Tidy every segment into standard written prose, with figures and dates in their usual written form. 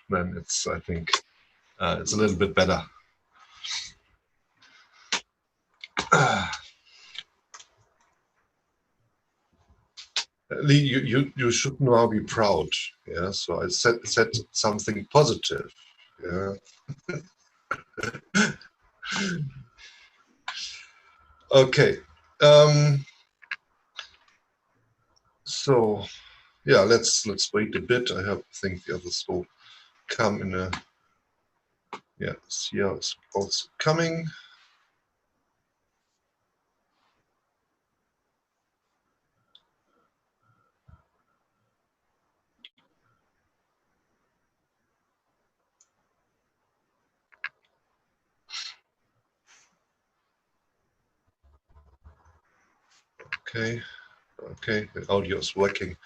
then it's, I think, it's a little bit better. Lee, you should now be proud. Yeah, so I said something positive. Yeah. Okay. So yeah, let's wait a bit. I think the others will come in a, yeah, see how it's also coming. Okay, okay, the audio is working.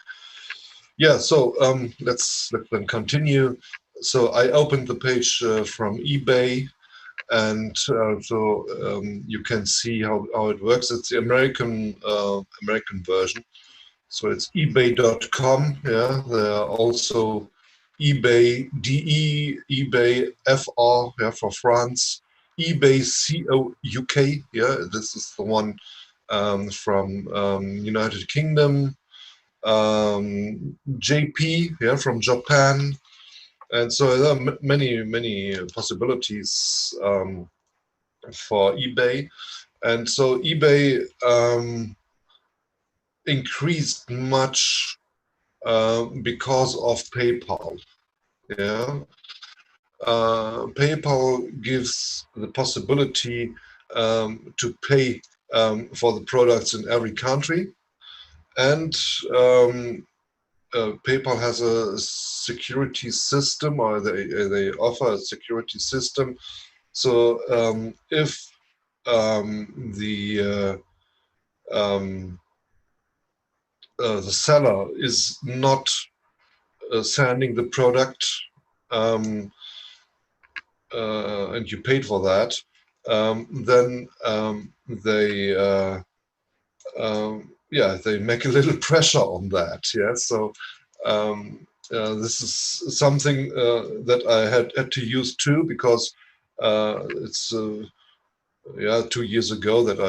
Yeah, so let's then continue. So I opened the page from eBay, and you can see how it works. It's the American version. So it's ebay.com. Yeah, there are also eBay DE, eBay FR, yeah, for France, eBay CO UK. Yeah, this is the one from United Kingdom. JP, yeah, from Japan. And so there are many possibilities for eBay. And so eBay increased much because of PayPal. Yeah, PayPal gives the possibility to pay for the products in every country, and PayPal has a security system, or they offer a security system. So if the seller is not sending the product, and you paid for that, then they make a little pressure on that. Yeah, so this is something that I had to use too, because it's 2 years ago that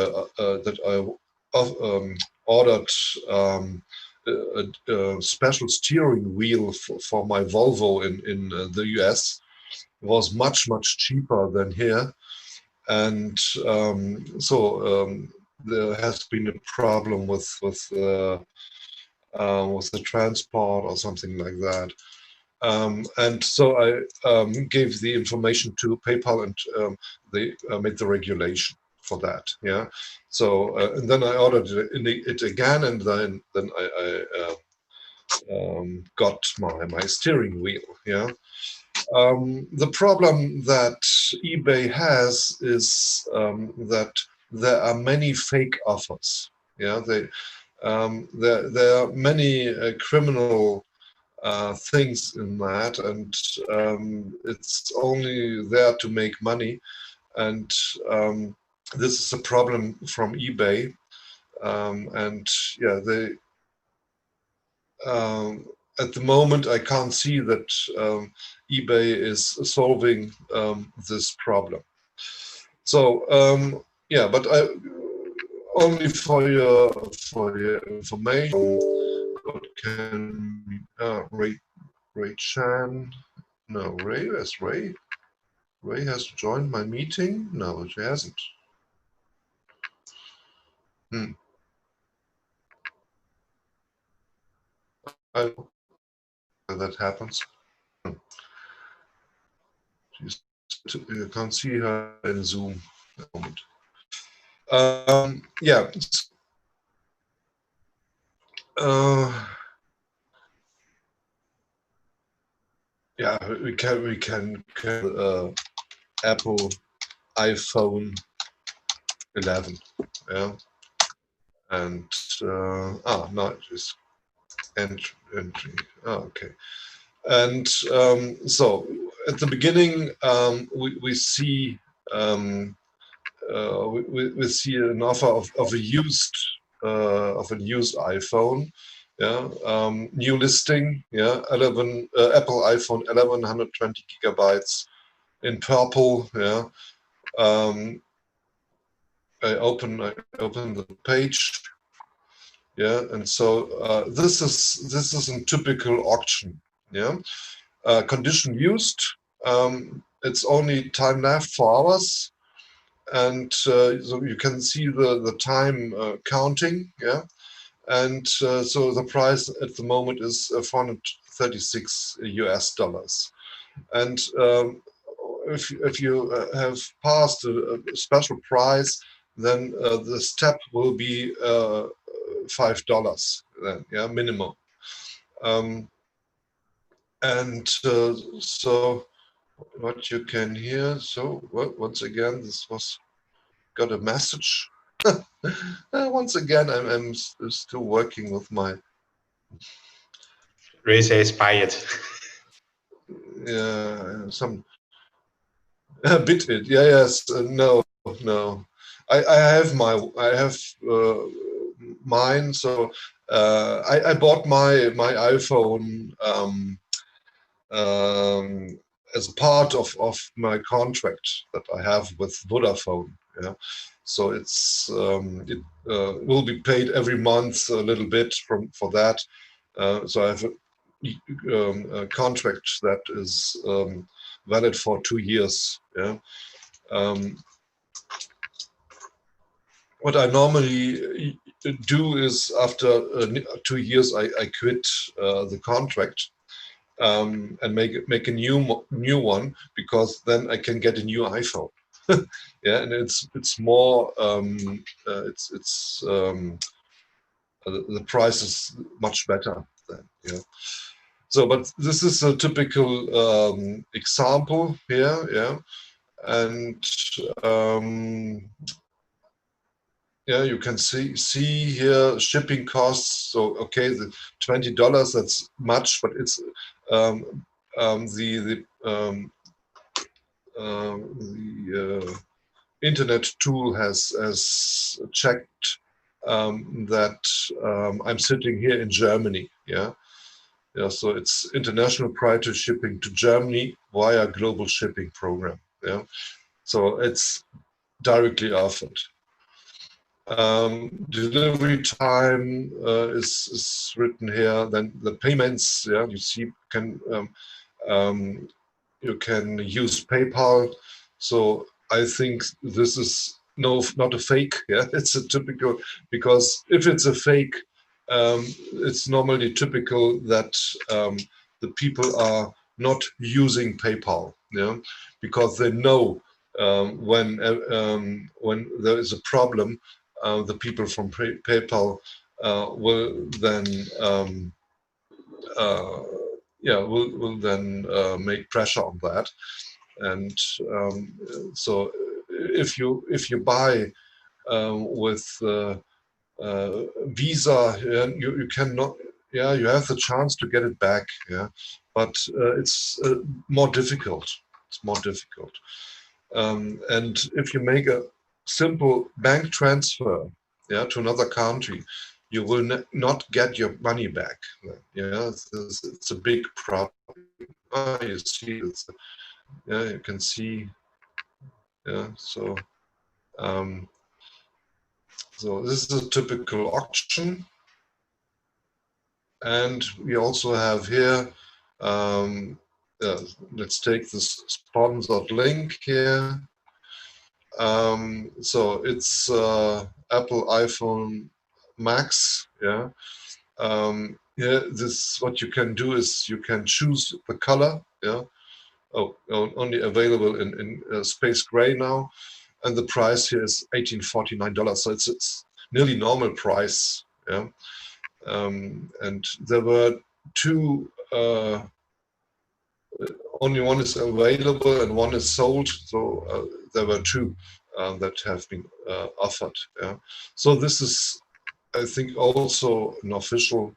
I ordered a special steering wheel for my Volvo in the US. It was much cheaper than here, and there has been a problem with the transport or something like that. And so I gave the information to PayPal, and they made the regulation for that. Yeah. So and then I ordered it again, and then I got my steering wheel. Yeah. The problem that eBay has is that there are many fake offers. Yeah, there are many criminal things in that, and it's only there to make money. And this is a problem from eBay. And yeah, at the moment, I can't see that eBay is solving this problem. So yeah, but only for your information, what can Ray Chan? No, Ray. Where's Ray? Ray has joined my meeting. No, she hasn't. I know that happens. You can't see her in Zoom at the moment. Yeah. Yeah, we can Apple iPhone 11. Yeah, and no, it is entry. Oh, okay. And so at the beginning, we see we see an offer of a used iPhone, Yeah, new listing. Yeah, 11 Apple iPhone 11, 120 gigabytes in purple. Yeah, I open the page. Yeah, and so this is a typical auction. Yeah, condition used. It's only time left 4 hours, and so you can see the time counting. Yeah, and so the price at the moment is 436 US dollars. And if you have passed a special price, then the step will be $5 then, yeah, minimum. And so what you can hear, so well, once again, this was got a message. Once again, I'm still working with my Ray says buy it. some bit it. Yeah, yes, no. I have mine. So I bought my iPhone as a part of my contract that I have with Vodafone. Yeah, so it will be paid every month a little bit for that. So I have a contract that is valid for 2 years. Yeah. What I normally do is after 2 years I quit the contract and make a new one, because then I can get a new iPhone. Yeah, and it's more the price is much better then. Yeah. So, but this is a typical example here. Yeah, and yeah, you can see here shipping costs. So okay, the $20, that's much, but it's the internet tool has checked that I'm sitting here in Germany. Yeah, yeah. So it's international prior to shipping to Germany via global shipping program. Yeah, so it's directly offered. Delivery time is written here. Then the payments, yeah, you see, you can use PayPal. So I think this is not a fake. Yeah, it's a typical, because if it's a fake, it's normally typical that the people are not using PayPal. Yeah, because they know when there is a problem, the people from PayPal will then will then make pressure on that. And so if you buy with Visa, you cannot. Yeah, you have the chance to get it back. Yeah, but it's more difficult. It's more difficult. And if you make a simple bank transfer, yeah, to another country, you will not get your money back. Yeah, it's a big problem. You see, yeah, you can see. Yeah, so so this is a typical auction, and we also have here. Let's take this sponsored link here. So it's Apple iPhone Max. Yeah. Yeah. This, what you can do is you can choose the color. Yeah. Oh, only available in space gray now, and the price here is $1849. So it's nearly normal price. Yeah. And there were two. Only one is available and one is sold. So there were two that have been offered. Yeah. So this is, I think, also an official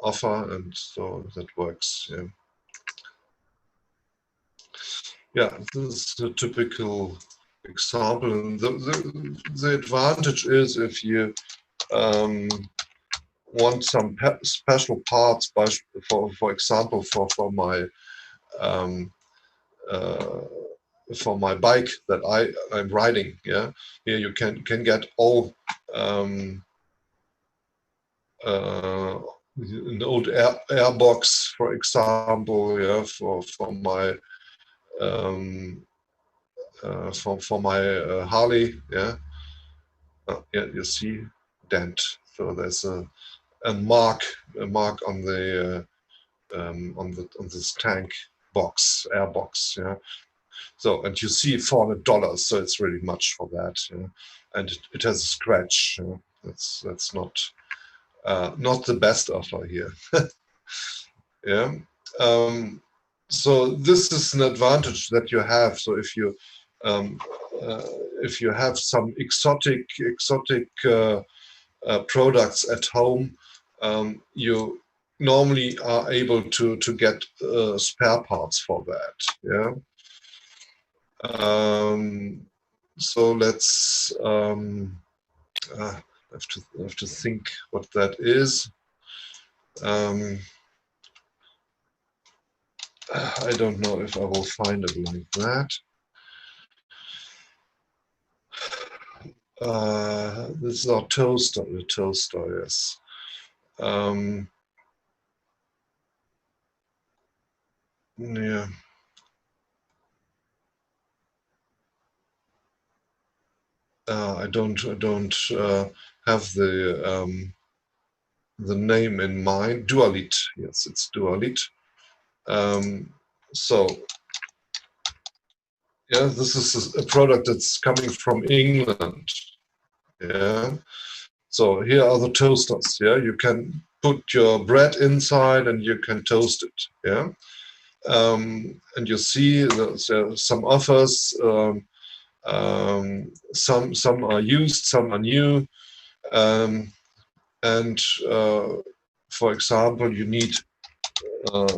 offer, and so that works. Yeah. Yeah, this is a typical example. And the advantage is if you want some special parts, for example, um, uh, for my bike that I'm riding. Yeah, here you can get all an old airbox, for example. Yeah, for my for my Harley. Yeah, yeah, you see dent. So there's a mark on this tank box, airbox. Yeah. So, and you see $400, so it's really much for that. Yeah? And it has a scratch. Yeah? That's not the best offer here. Yeah. Um, so this is an advantage that you have. So um, if you have some exotic products at home, you normally are able to get spare parts for that. Yeah. So let's have to think what that is. I don't know if I will find it like that. This is our toaster, the toaster, yes. Yeah. I don't have the name in mind. Dualit, yes, it's Dualit. So yeah, this is a product that's coming from England. Yeah. So here are the toasters. Yeah, you can put your bread inside and you can toast it. Yeah. And you see some offers. Some are used, some are new. And for example, you need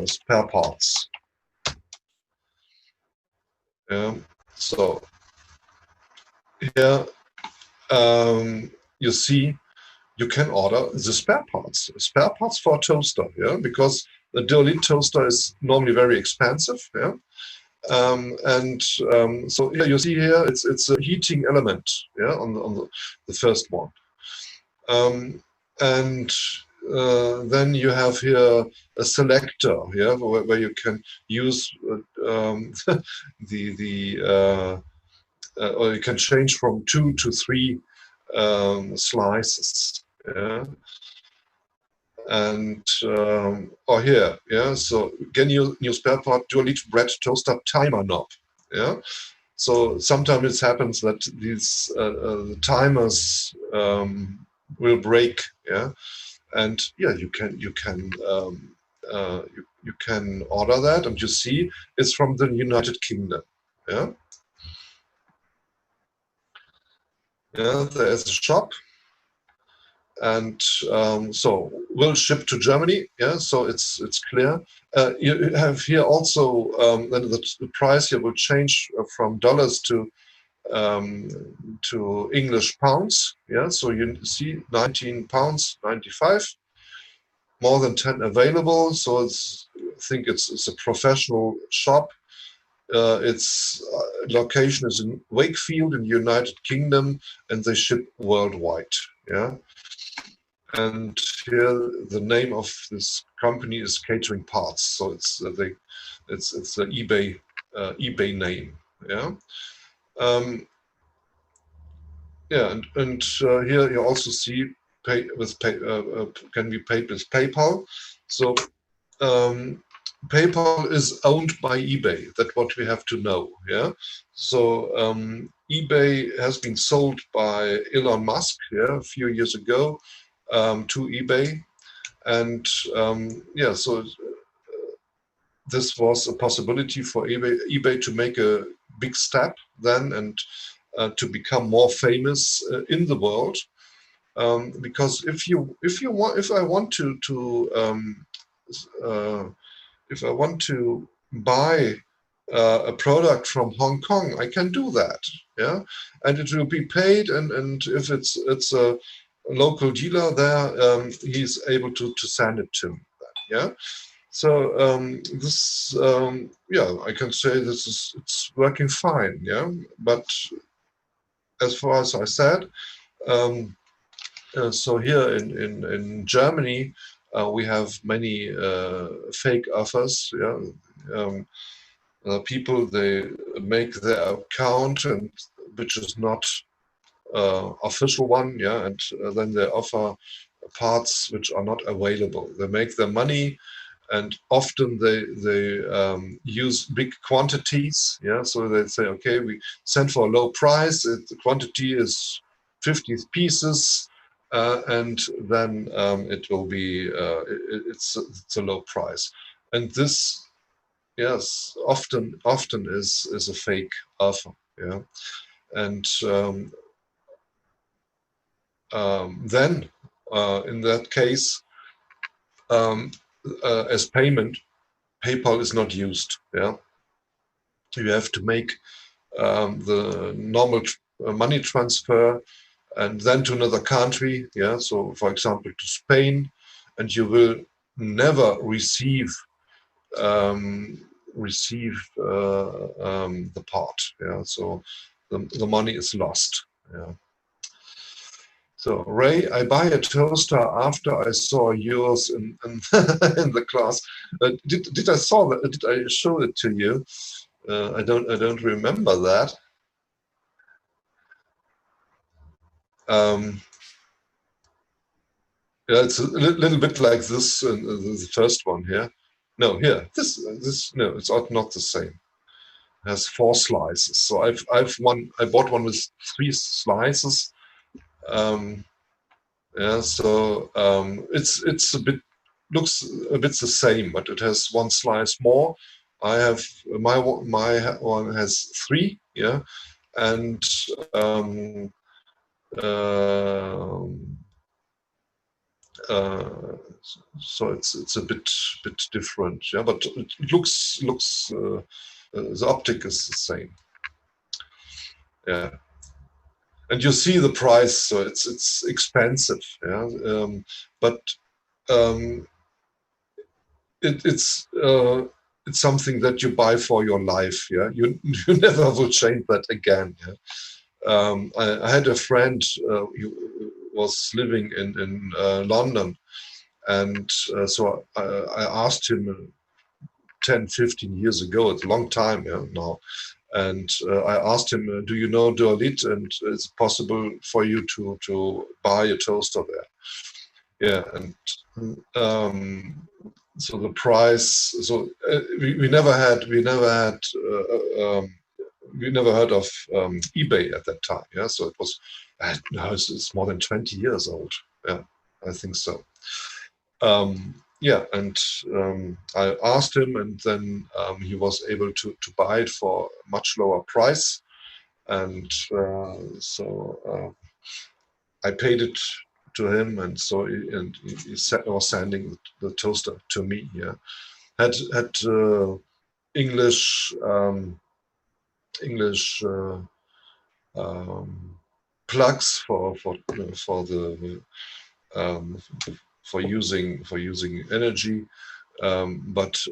spare parts. Yeah. So here you see you can order the spare parts for a toaster. Yeah, because the Dualit toaster is normally very expensive. Yeah. So here you see here it's a heating element. Yeah, on the first one. And then you have here a selector, yeah, where you can use or you can change from 2 to 3 slices. Yeah. And or here, yeah. So again, new spare part, Dualit bread toaster timer knob. Yeah. So sometimes it happens that these timers will break. Yeah. And yeah, you can order that, and you see it's from the United Kingdom. Yeah. Yeah, there is a shop, and so we'll ship to Germany. Yeah, so it's clear. You have here also then the price here will change from dollars to English pounds. Yeah, so you see 19 pounds 95, more than 10 available. So I think it's a professional shop. Its location is in Wakefield in the United Kingdom, and they ship worldwide. Yeah. And here the name of this company is Catering Parts. So it's the eBay name. Yeah. Yeah, and here you also see can be paid with PayPal. So PayPal is owned by eBay. That's what we have to know. Yeah. So eBay has been sold by Elon Musk. Yeah, a few years ago to eBay, and yeah, so this was a possibility for eBay to make a big step then and to become more famous in the world. Because if I want if I want to buy a product from Hong Kong, I can do that. Yeah, and it will be paid. And if it's local dealer there, he's able to send it to me. Yeah. So this, yeah, I can say it's working fine. Yeah. But as far as I said, um, so here in Germany, we have many fake offers. Yeah. People, they make their account, and which is not official one, yeah, and then they offer parts which are not available. They make their money, and often they use big quantities, yeah. So they say, okay, we send for a low price. The quantity is 50 pieces, and then it will be it's a low price, and this, yes, often is a fake offer, yeah. And then in that case, um, as payment, PayPal is not used. Yeah, you have to make the normal money transfer, and then to another country. Yeah, so for example to Spain, and you will never receive um, the part. Yeah, so the money is lost. Yeah. So Ray, I buy a toaster after I saw yours in in the class. Did I saw that? Did I show it to you? I don't remember that. Um, yeah, it's a little bit like this, the first one here. No, here this no, it's not the same. It has 4 slices. So I've one. I bought one with 3 slices. Um, Yeah, so it's a bit, looks a bit the same, but it has 1 slice more. I have my one has 3, yeah, and um, um, uh, so it's a bit different, yeah, but it looks the optic is the same, yeah. And you see the price, so it's expensive, yeah, but um, it's something that you buy for your life. Yeah, you never will change that again. Yeah? I had a friend who was living in London, and so I asked him 10, 15 years ago. It's a long time, yeah, now. And I asked him, "Do you know Dolit? And is it possible for you to buy a toaster there?" Yeah, and so the price. So we never had we never heard of eBay at that time. Yeah, so it was no, it's more than 20 years old. Yeah, I think so. Yeah, and I asked him, and then he was able to buy it for a much lower price, and I paid it to him, and so he was sending the toaster to me. Yeah, had English English um, plugs for the um, for using energy, but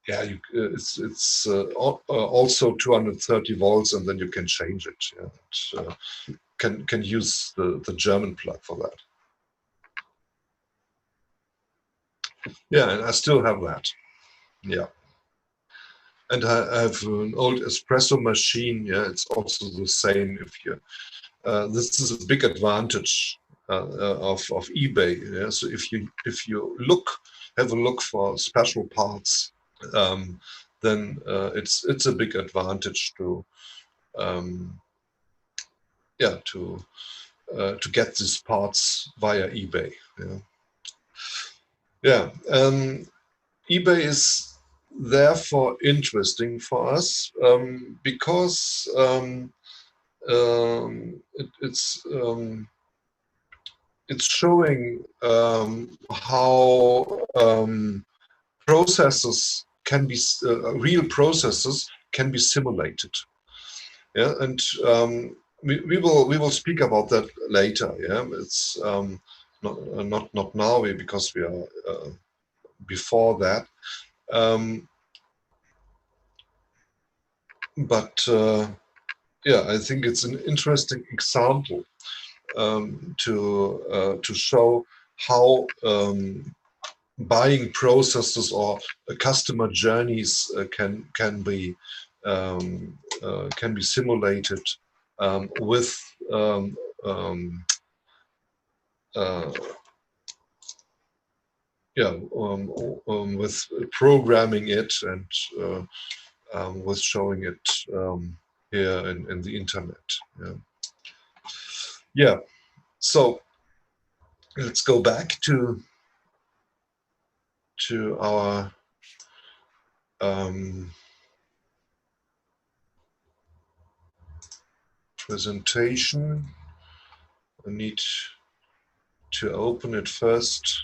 yeah, it's also 230 volts, and then you can change it. Yeah, can use the German plug for that. Yeah, and I still have that. Yeah. And I have an old espresso machine. Yeah, it's also the same. If you, this is a big advantage of eBay. Yeah, so if you have a look for special parts, um, then it's a big advantage to um, yeah to get these parts via eBay. Yeah, yeah. eBay is therefore interesting for us because it's showing how processes can be real processes can be simulated. Yeah, and we will speak about that later. Yeah, it's not now because we are before that. But yeah, I think it's an interesting example to show how buying processes or customer journeys can be simulated with yeah with programming it and with showing it here in the internet. Yeah. So let's go back to our presentation. I need to open it first,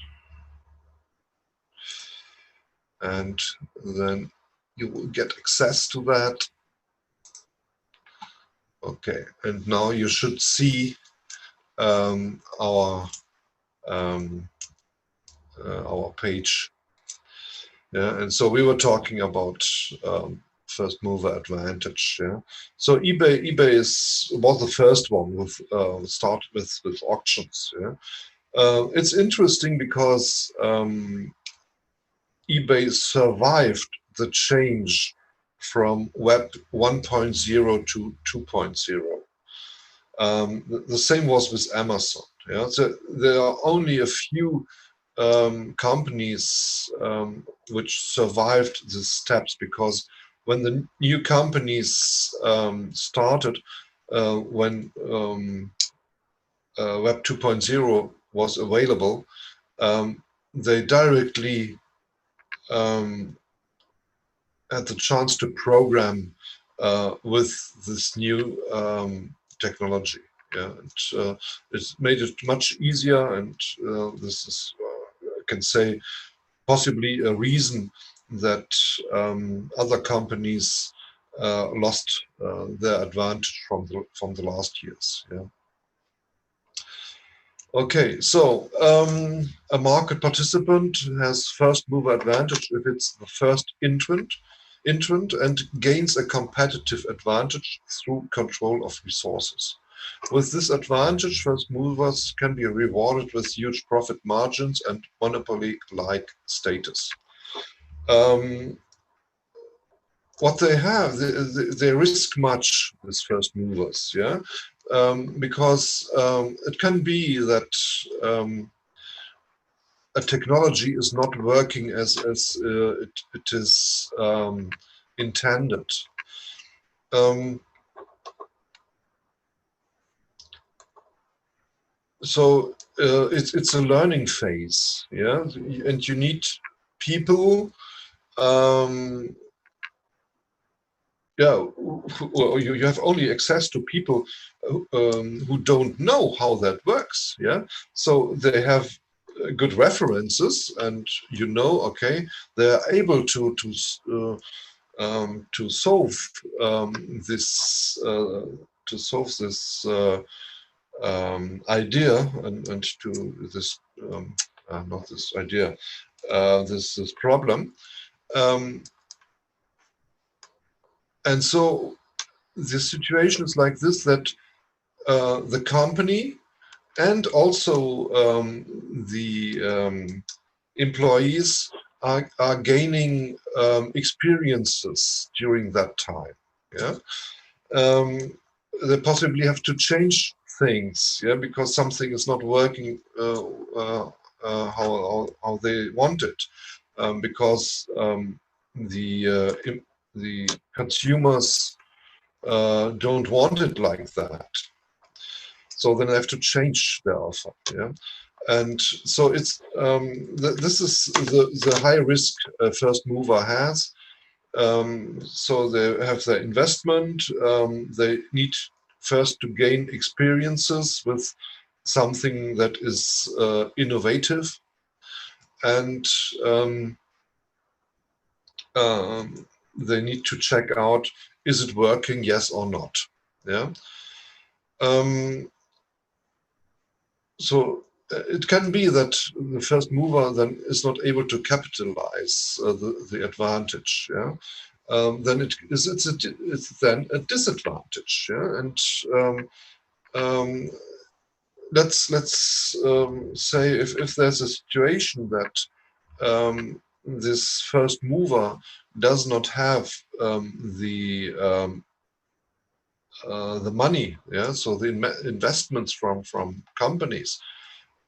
and then you will get access to that. Okay, and now you should see our page. Yeah, and so we were talking about first mover advantage. Yeah, so eBay was the first one with started with auctions. Yeah, it's interesting because eBay survived the change from Web 1.0 to 2.0. The same was with Amazon. Yeah, so there are only a few companies which survived these steps, because when the new companies started, when Web 2.0 was available, they directly had the chance to program with this new technology. Yeah, and it's made it much easier, and this is, I can say, possibly a reason that other companies lost their advantage from the last years. Yeah. Okay, so a market participant has first mover advantage if it's the first entrant and gains a competitive advantage through control of resources. With this advantage, first movers can be rewarded with huge profit margins and monopoly-like status. What they have, they risk much with first movers, yeah, because it can be that a technology is not working as it is intended. So it's a learning phase, yeah, and you need people. Yeah, you have only access to people who don't know how that works. Yeah, so they have good references, and okay, they are able to solve this idea and to this not this idea this problem. And so the situation is like this, that the company and also the employees are gaining experiences during that time. Yeah, they possibly have to change things. Yeah, because something is not working how they want it, because the consumers don't want it like that. So then they have to change their offer. Yeah, and so it's this is the high risk first mover has. So they have their investment. They need first to gain experiences with something that is innovative, and they need to check out, is it working, yes or not. Yeah. Um, so it can be that the first mover then is not able to capitalize the advantage. Yeah, then it's then a disadvantage. Yeah, and um, let's say if there's a situation that this first mover does not have the money, yeah, so the investments from companies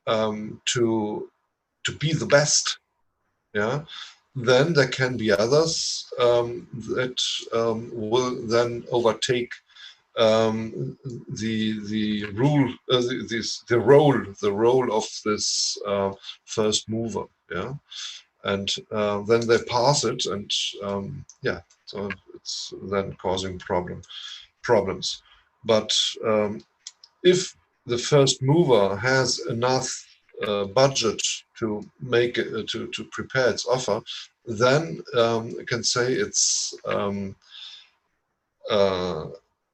to be the best, yeah, then there can be others that will then overtake the role of this first mover, yeah, and then they pass it, and yeah, so it's then causing problems. But if the first mover has enough budget to make it, to prepare its offer, then I can say it's uh,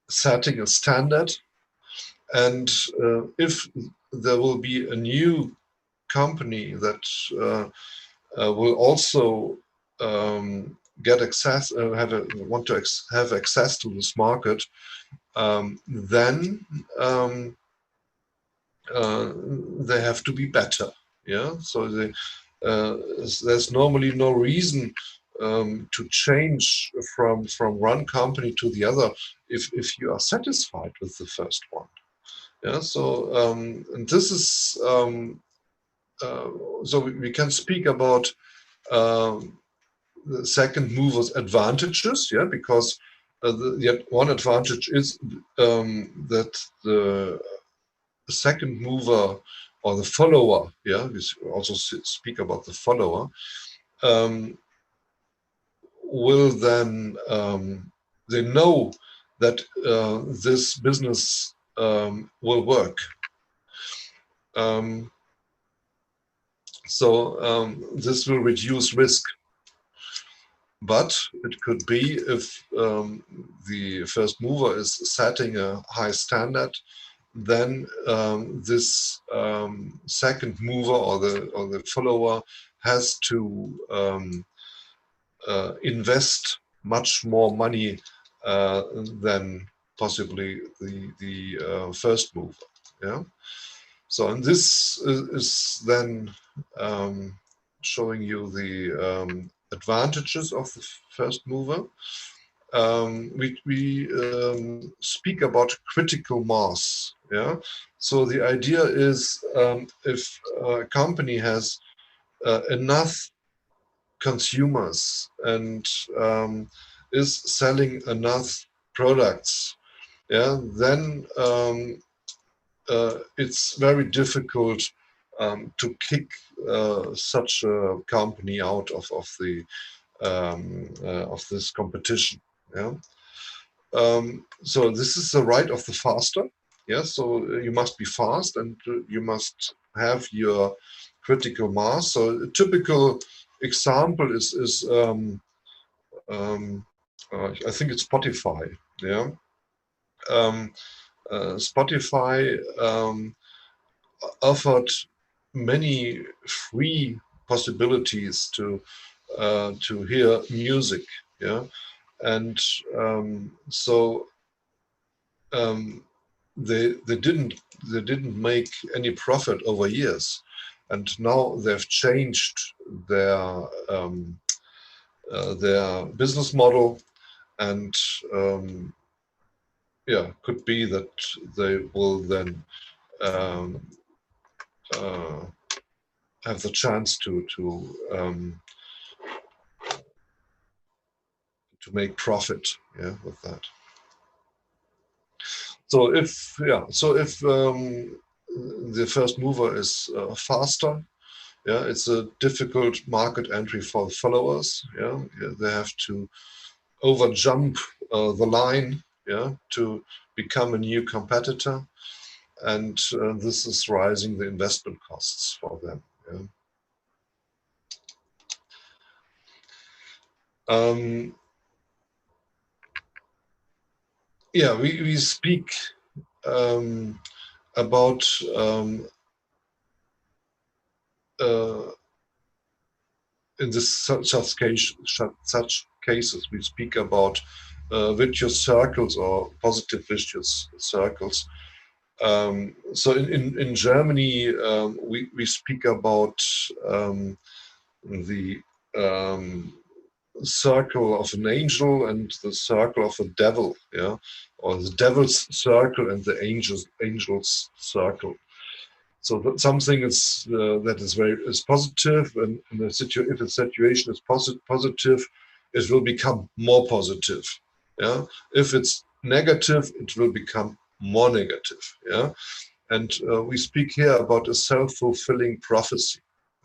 setting a standard. And if there will be a new company that will also get access, want to have access to this market, then they have to be better. Yeah, so uh, there's normally no reason to change from one company to the other if you are satisfied with the first one. Yeah, so and this is uh, so we can speak about the second mover's advantages. Yeah, because yet one advantage is that the second mover or the follower, yeah, we also speak about the follower, um, will then they know that this business will work. Um, this will reduce risk. But it could be if the first mover is setting a high standard, then this second mover or the follower has to invest much more money than possibly the first mover. Yeah. So, and this is then showing you the advantages of the first mover. We speak about critical mass. Yeah. So the idea is if a company has enough consumers and is selling enough products, yeah, then it's very difficult to kick such a company out of this competition. Yeah. So this is the right of the faster. Yeah. So you must be fast, and you must have your critical mass. So a typical example is I think it's Spotify. Yeah. Um, Spotify offered many free possibilities to hear music. Yeah, and so um, they didn't make any profit over years, and now they've changed their um, their business model, and yeah, could be that they will then um, uh, have the chance to make profit, yeah, with that. So if the first mover is faster, yeah, it's a difficult market entry for the followers. Yeah, yeah, they have to over jump the line, yeah, to become a new competitor, and this is rising the investment costs for them. Yeah. Um, yeah, we speak about in such cases, we speak about virtuous circles or positive virtuous circles. So in Germany, we speak about the circle of an angel and the circle of a devil, yeah, or the devil's circle and the angel's circle. So that something is that is positive, and if the situation is positive, it will become more positive. Yeah. If it's negative, it will become more negative. Yeah. And we speak here about a self-fulfilling prophecy.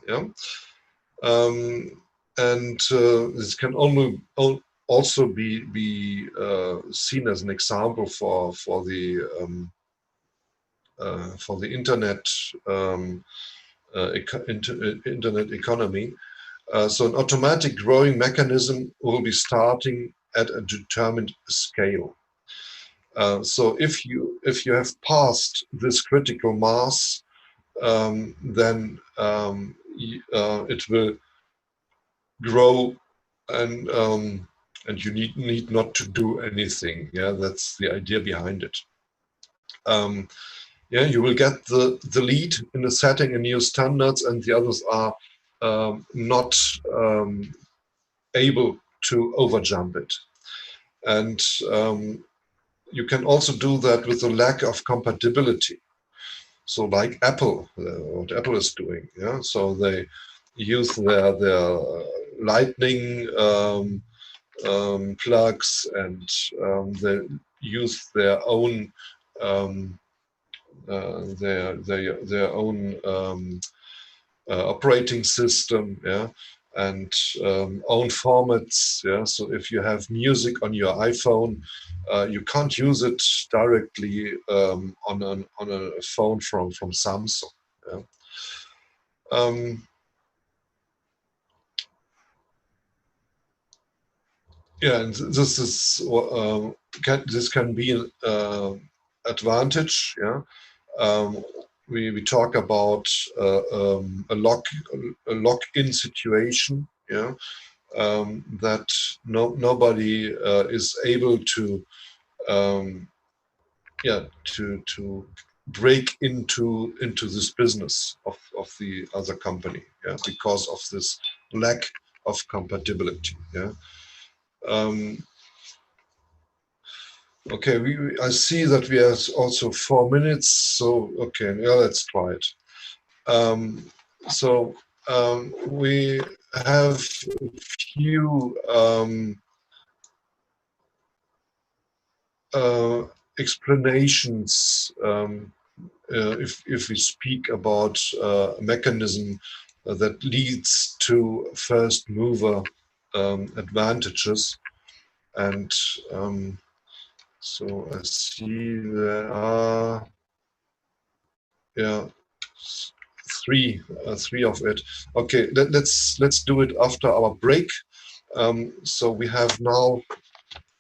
Yeah. And this can also be seen as an example for the internet internet economy. So an automatic growing mechanism will be starting at a determined scale. So if you have passed this critical mass, then it will grow, and you need not to do anything. Yeah, that's the idea behind it. Yeah, you will get the lead in the setting and new standards, and the others are not able to overjump it. And you can also do that with the lack of compatibility. So like Apple, what Apple is doing, yeah. So they use their lightning plugs, and they use their own their own operating system, yeah, and own formats, yeah. So if you have music on your iPhone, you can't use it directly on a phone from Samsung. Yeah. Yeah, and this is this can be an advantage. Yeah, we talk about a lock-in situation. Yeah, that nobody is able to to break into this business of the other company. Yeah, because of this lack of compatibility. Yeah. Okay, I see that we have also 4 minutes, so okay, yeah, let's try it. So we have a few explanations if we speak about a mechanism that leads to first mover advantages. And so I see there are, yeah, three of it. Okay, let's do it after our break. So we have now